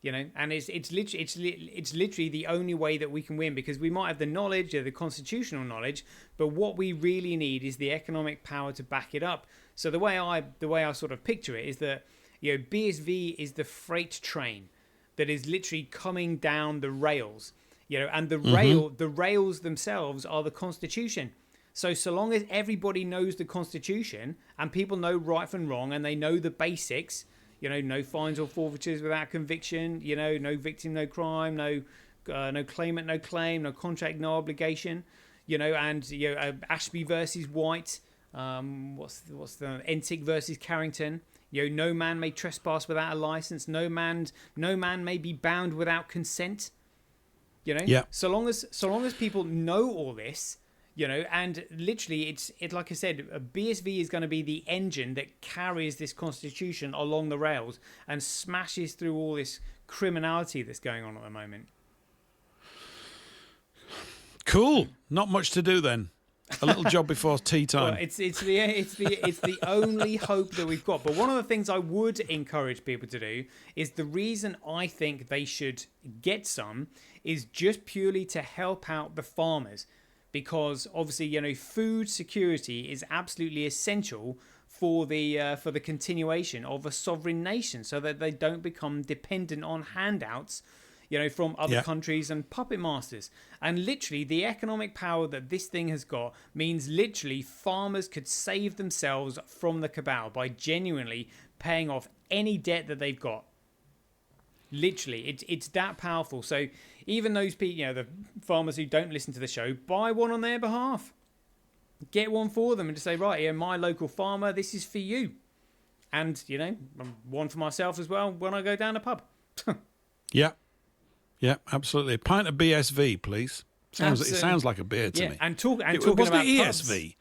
And it's literally the only way that we can win, because we might have the knowledge, the constitutional knowledge, but what we really need is the economic power to back it up. So the way I sort of picture it is that BSV is the freight train that is literally coming down the rails, and the rails themselves are the Constitution. So long as everybody knows the Constitution and people know right from wrong and they know the basics, no fines or forfeitures without conviction, no victim, no crime, no claimant, no claim, no contract, no obligation, and Ashby versus White, what's the Entick versus Carrington, no man may trespass without a license, no man may be bound without consent. So long as people know all this, and literally it's like I said, BSV is going to be the engine that carries this constitution along the rails and smashes through all this criminality that's going on at the moment. Cool. Not much to do then. A little job before tea time. Well, it's the only hope that we've got. But one of the things I would encourage people to do is, the reason I think they should get some is just purely to help out the farmers, because obviously food security is absolutely essential for the continuation of a sovereign nation, so that they don't become dependent on handouts from other countries and puppet masters. And literally, the economic power that this thing has got means literally farmers could save themselves from the cabal by genuinely paying off any debt that they've got. Literally, it's that powerful. So even those people, the farmers who don't listen to the show, buy one on their behalf. Get one for them and just say, right, here, my local farmer, this is for you. And, one for myself as well when I go down a pub. Yeah, absolutely. A pint of BSV, please. It sounds like a beer to me. And talking wasn't about it pubs. ESV?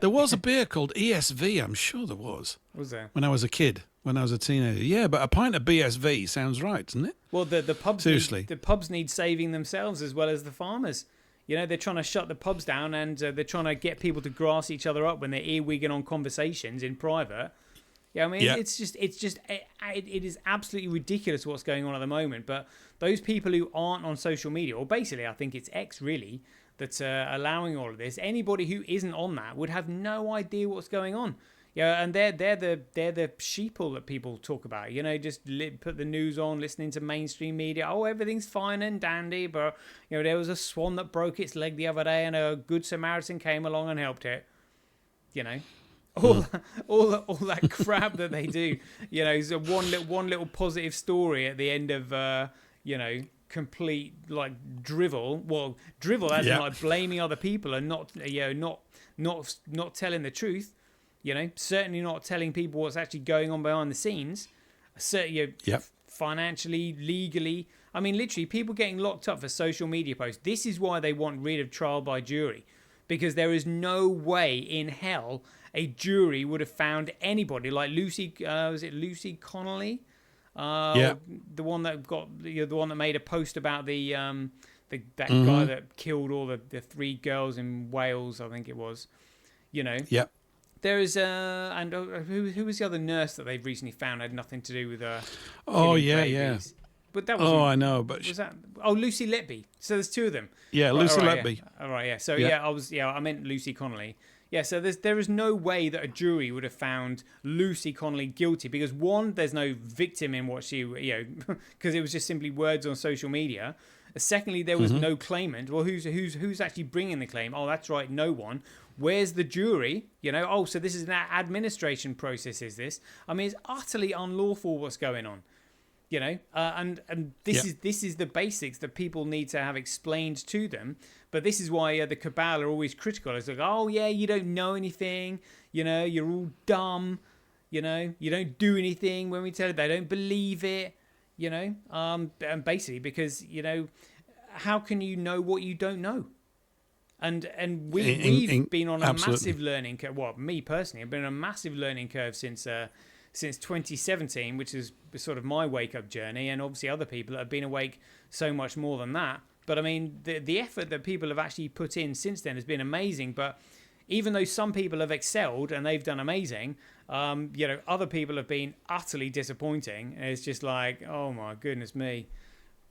There was a beer called ESV, I'm sure there was. Was there? When I was a kid, when I was a teenager. Yeah, but a pint of BSV sounds right, doesn't it? Well, the pubs Seriously. the pubs need saving themselves as well as the farmers. They're trying to shut the pubs down, and they're trying to get people to grass each other up when they're earwigging on conversations in private. It is absolutely ridiculous what's going on at the moment. But those people who aren't on social media, or basically I think it's X really, that's allowing all of this, anybody who isn't on that would have no idea what's going on. And they're the sheeple that people talk about. Just put the news on, listening to mainstream media. Oh, everything's fine and dandy, but there was a swan that broke its leg the other day, and a good Samaritan came along and helped it. All that crap that they do. Is one little positive story at the end of complete like drivel. Well, drivel as in like blaming other people and not telling the truth. Certainly not telling people what's actually going on behind the scenes. Financially, legally. I mean, literally, people getting locked up for social media posts. This is why they want rid of trial by jury, because there is no way in hell a jury would have found anybody like Lucy. Was it Lucy Connolly? The one that made a post about that guy that killed all the 3 girls in Wales, I think it was. There is and who was the other nurse that they've recently found had nothing to do with babies? But that was I know, but was that Lucy Letby? So there's 2 of them. Yeah, right, Lucy right, Letby. Yeah. All right, yeah. So I meant Lucy Connolly. Yeah, so there is no way that a jury would have found Lucy Connolly guilty, because one, there's no victim in what she, because it was just simply words on social media. Secondly, there was no claimant. Well, who's actually bringing the claim? Oh, that's right, no one. Where's the jury? So this is an administration process, is this? I mean, it's utterly unlawful what's going on. And this is the basics that people need to have explained to them. But this is why the cabal are always critical. It's like, oh yeah, you don't know anything. You're all dumb. You don't do anything when we tell it. They don't believe it. And basically because how can you know what you don't know? And we've been on a massive learning curve. Well, me personally, I've been on a massive learning curve since 2017, which is sort of my wake-up journey, and obviously other people that have been awake so much more than that. But I mean, the effort that people have actually put in since then has been amazing. But even though some people have excelled and they've done amazing, other people have been utterly disappointing. And it's just like, oh my goodness me.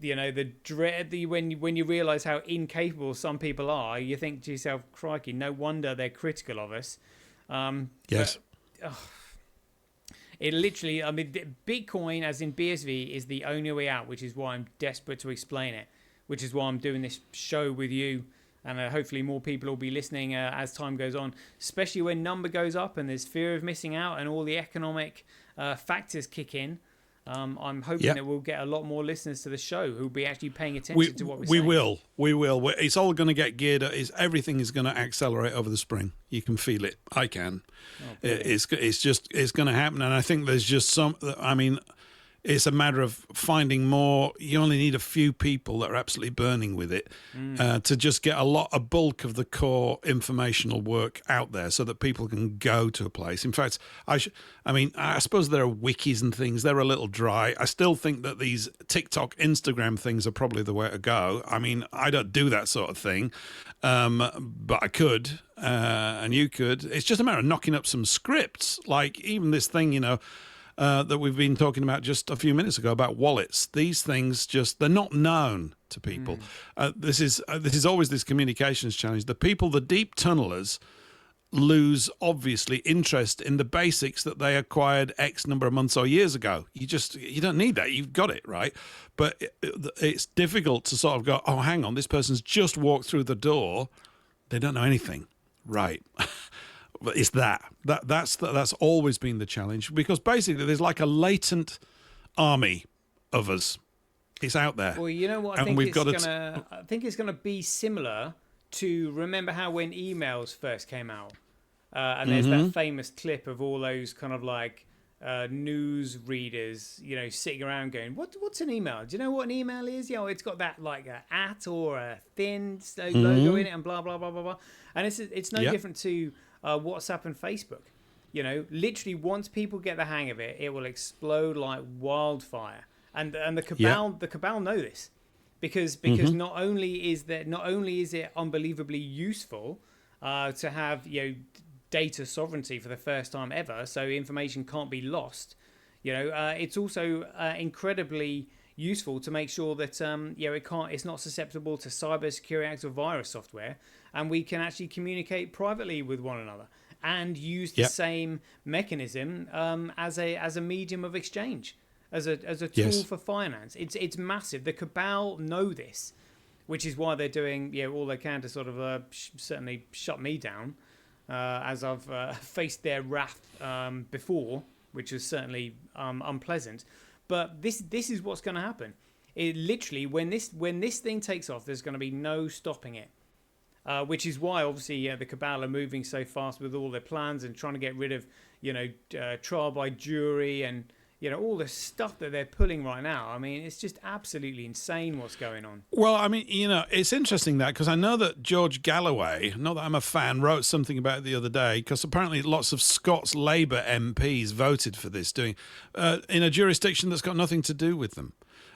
The dread, when you realise how incapable some people are, you think to yourself, crikey, no wonder they're critical of us. Yes. But, it literally, I mean, Bitcoin, as in BSV, is the only way out, which is why I'm desperate to explain it, which is why I'm doing this show with you And hopefully more people will be listening as time goes on, especially when number goes up and there's fear of missing out and all the economic factors kick in. I'm hoping that we'll get a lot more listeners to the show who'll be actually paying attention to what we're saying. We will. It's all going to get geared up. Everything is going to accelerate over the spring. You can feel it. I can. It's going to happen. And I think there's just it's a matter of finding more. You only need a few people that are absolutely burning with it to just get a bulk of the core informational work out there so that people can go to a place. In fact, I suppose there are wikis and things. They're a little dry. I still think that these TikTok, Instagram things are probably the way to go. I mean, I don't do that sort of thing, but I could, and you could. It's just a matter of knocking up some scripts, like even this thing, that we've been talking about just a few minutes ago about wallets. These things they're not known to people. This is always this communications challenge. The deep tunnelers lose obviously interest in the basics that they acquired X number of months or years ago. You don't need that. You've got it, right? But it's difficult to sort of go, oh, hang on, this person's just walked through the door. They don't know anything. Right. But it's that's always been the challenge, because basically there's like a latent army of us. It's out there. Well, you know what? I think it's going to be similar to, remember how when emails first came out, and there's that famous clip of all those kind of like news readers, sitting around going, "What's an email? Do you know what an email is? It's got that like a @ or a thin logo in it, and blah blah blah blah blah." And it's no different to WhatsApp and Facebook. Literally once people get the hang of it, it will explode like wildfire. And the cabal know this, because not only is it unbelievably useful to have data sovereignty for the first time ever, so information can't be lost. It's also incredibly useful to make sure that it's not susceptible to cybersecurity acts or virus software, and we can actually communicate privately with one another and use the same mechanism as a medium of exchange, as a tool for finance. It's massive. The cabal know this, which is why they're doing all they can to sort of certainly shut me down, as I've faced their wrath before, which was certainly unpleasant. But this is what's going to happen. It literally, when this thing takes off, there's going to be no stopping it. Which is why obviously the cabal are moving so fast with all their plans and trying to get rid of trial by jury and all the stuff that they're pulling right now. I mean, it's just absolutely insane what's going on. Well, I mean, it's interesting that, because I know that George Galloway, not that I'm a fan, wrote something about it the other day, because apparently lots of Scots Labour MPs voted for this, doing in a jurisdiction that's got nothing to do with them.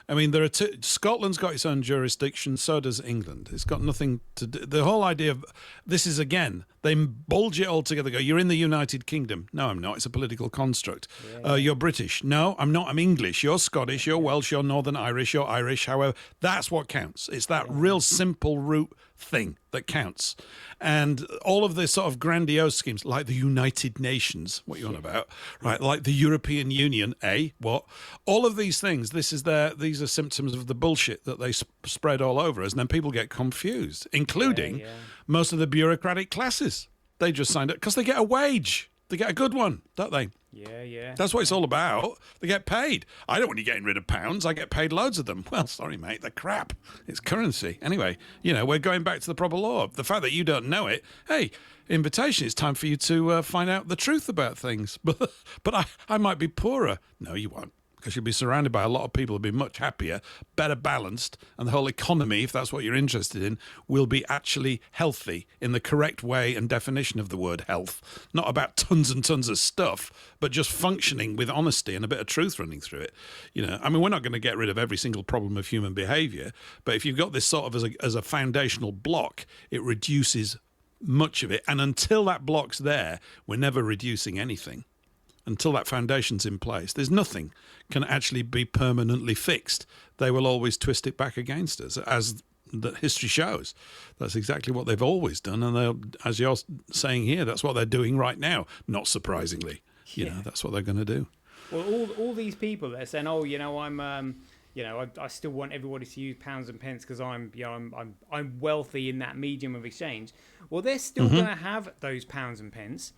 I mean, there are Scotland's got its own jurisdiction, so does England. It's got nothing to do. The whole idea of this is, again, they bulge it all together. Go, you're in the United Kingdom. No, I'm not. It's a political construct. You're British. No, I'm not. I'm English. You're Scottish. You're Welsh. You're Northern Irish. You're Irish. However, that's what counts. It's that real simple root thing that counts. And all of this sort of grandiose schemes, like the United Nations, what you on about, right? Like the European Union, what? All of these things, these are symptoms of the bullshit that they spread all over us, and then people get confused, including most of the bureaucratic classes. They just signed up because they get a wage. They get a good one, don't they? Yeah. That's what it's all about. They get paid. I don't want you getting rid of pounds. I get paid loads of them. Well, sorry, mate. They're crap. It's currency. Anyway, we're going back to the proper law. The fact that you don't know it, hey, invitation. It's time for you to find out the truth about things. But I might be poorer. No, you won't. Because you'll be surrounded by a lot of people who'll be much happier, better balanced, and the whole economy, if that's what you're interested in, will be actually healthy in the correct way and definition of the word health. Not about tons and tons of stuff, but just functioning with honesty and a bit of truth running through it. I mean, we're not going to get rid of every single problem of human behaviour, but if you've got this sort of as a foundational block, it reduces much of it. And until that block's there, we're never reducing anything. Until that foundation's in place, there's nothing can actually be permanently fixed. They will always twist it back against us, as the history shows. That's exactly what they've always done, and as you're saying here, that's what they're doing right now. Not surprisingly, that's what they're going to do. Well, all these people that are saying, "Oh, I'm I still want everybody to use pounds and pence because I'm wealthy in that medium of exchange. Well, they're still going to have those pounds and pence,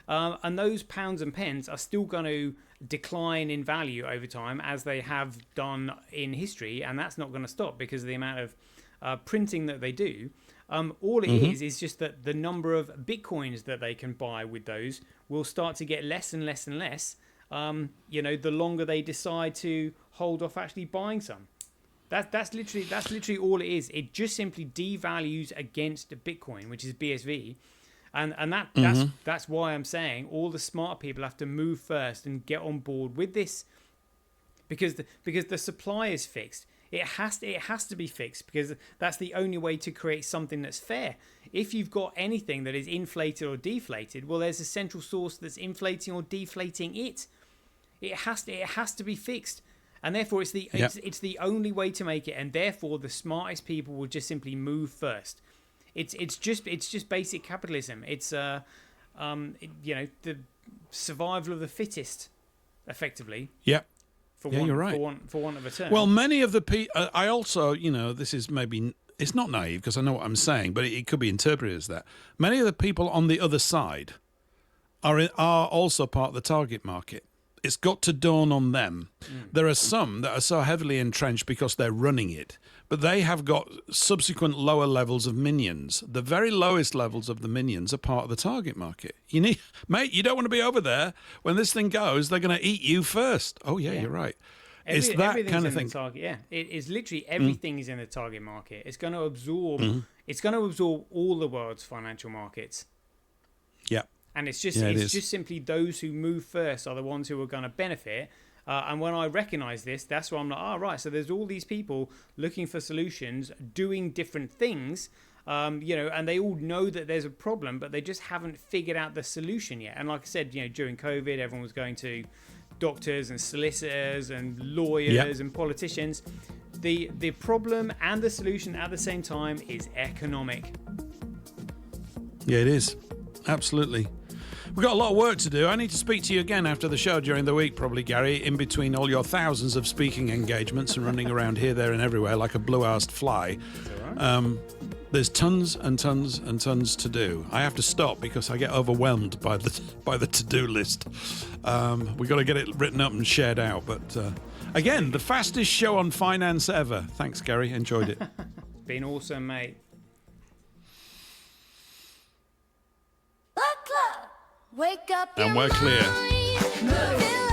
and those pounds and pence are still going to decline in value over time as they have done in history, and that's not going to stop because of the amount of printing that they do. All it is just that the number of bitcoins that they can buy with those will start to get less and less and less. The longer they decide to hold off actually buying some. That's literally all it is. It just simply devalues against Bitcoin, which is BSV, and that's why I'm saying all the smart people have to move first and get on board with this, because the supply is fixed. It has to be fixed because that's the only way to create something that's fair. If you've got anything that is inflated or deflated, well, there's a central source that's inflating or deflating it. It has to be fixed, and therefore it's the only way to make it. And therefore, the smartest people will just simply move first. It's just basic capitalism. It's the survival of the fittest, effectively. Yeah. You're right. For want of a term. Well, many of the people, I also, this is maybe, it's not naive because I know what I'm saying, but it could be interpreted as that. Many of the people on the other side are also part of the target market. It's got to dawn on them. There are some that are so heavily entrenched because they're running it, but they have got subsequent lower levels of minions. The very lowest levels of the minions are part of the target market. Mate, you don't want to be over there. When this thing goes, they're going to eat you first. Oh, yeah, you're right. It's that kind of thing. It is literally everything is in the target market. It's going to absorb. It's going to absorb all the world's financial markets. Yeah. And it's just simply those who move first are the ones who are going to benefit. And when I recognise this, that's why I'm like, right. So there's all these people looking for solutions, doing different things, and they all know that there's a problem, but they just haven't figured out the solution yet. And like I said, during COVID, everyone was going to doctors and solicitors and lawyers and politicians. The problem and the solution at the same time is economic. Yeah, it is. Absolutely. We've got a lot of work to do. I need to speak to you again after the show during the week, probably, Gary, in between all your thousands of speaking engagements and running around here, there and everywhere like a blue-arsed fly. There's tons and tons and tons to do. I have to stop because I get overwhelmed by the to-do list. We've got to get it written up and shared out. But again, the fastest show on finance ever. Thanks, Gary. Enjoyed it. Been awesome, mate. Wake up, and we're clear. Mind.